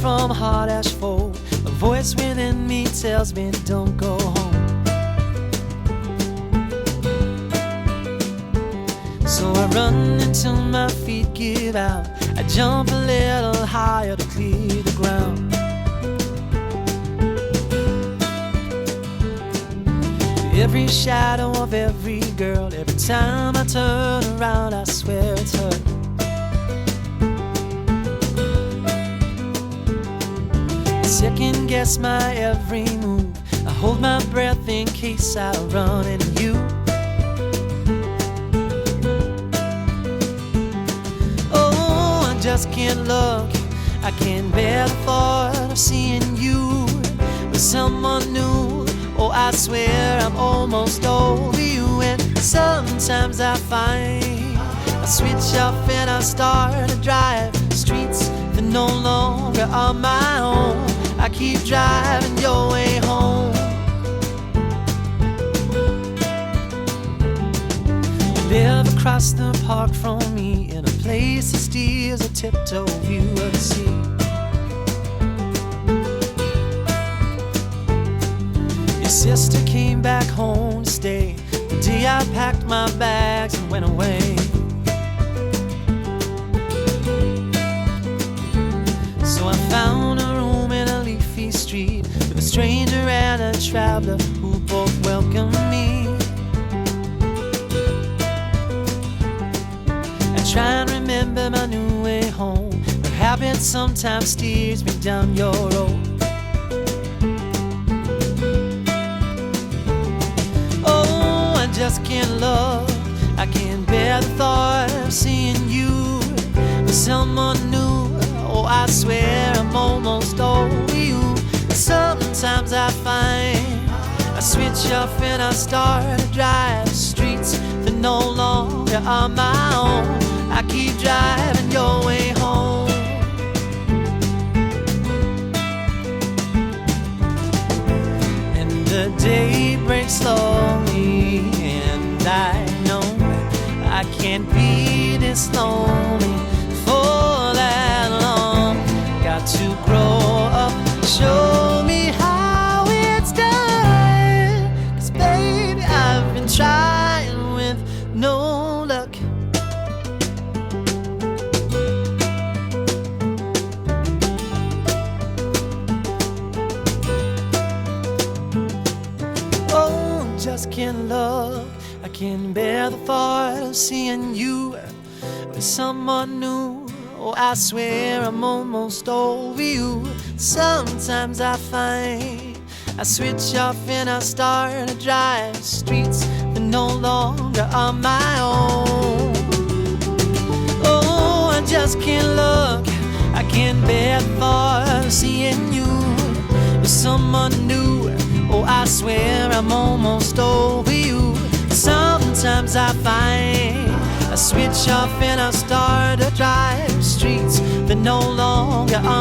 from hard asphalt. A voice within me tells me don't go home. So I run until my feet give out. I jump a little higher to clear the ground. Every shadow of every girl, every time I turn around, I swear it's her. I second guess my every move. I hold my breath in case I run into you. Oh, I just can't look. I can't bear the thought of seeing you with someone new. Oh, I swear I'm almost over you. And sometimes I find I switch off and I start to drive streets that no longer are my own. I keep driving your way home. You live across the park from me in a place that steals a tiptoe view of the sea. Sister came back home to stay the day I packed my bags and went away. So I found a room in a leafy street with a stranger and a traveler who both welcomed me. I try and remember my new way home, but habit sometimes steers me down your road. Just can't love. I can't bear the thought of seeing you with someone new. Oh, I swear I'm almost over you. Sometimes I find I switch off and I start to drive streets that no longer are my own. I keep driving your way home. And the day breaks slowly, I know I can't be this lonely for that long. Got to grow up, show me how it's done. 'Cause baby, I've been trying with no luck. Oh, just can't love. I can't bear the thought of seeing you with someone new. Oh, I swear I'm almost over you. Sometimes I find I switch off and I start to drive streets that no longer are my own. Oh, I just can't look. I can't bear the thought of seeing you with someone new. Oh, I swear I'm almost over you. Sometimes I find I switch off and I start to drive streets that no longer are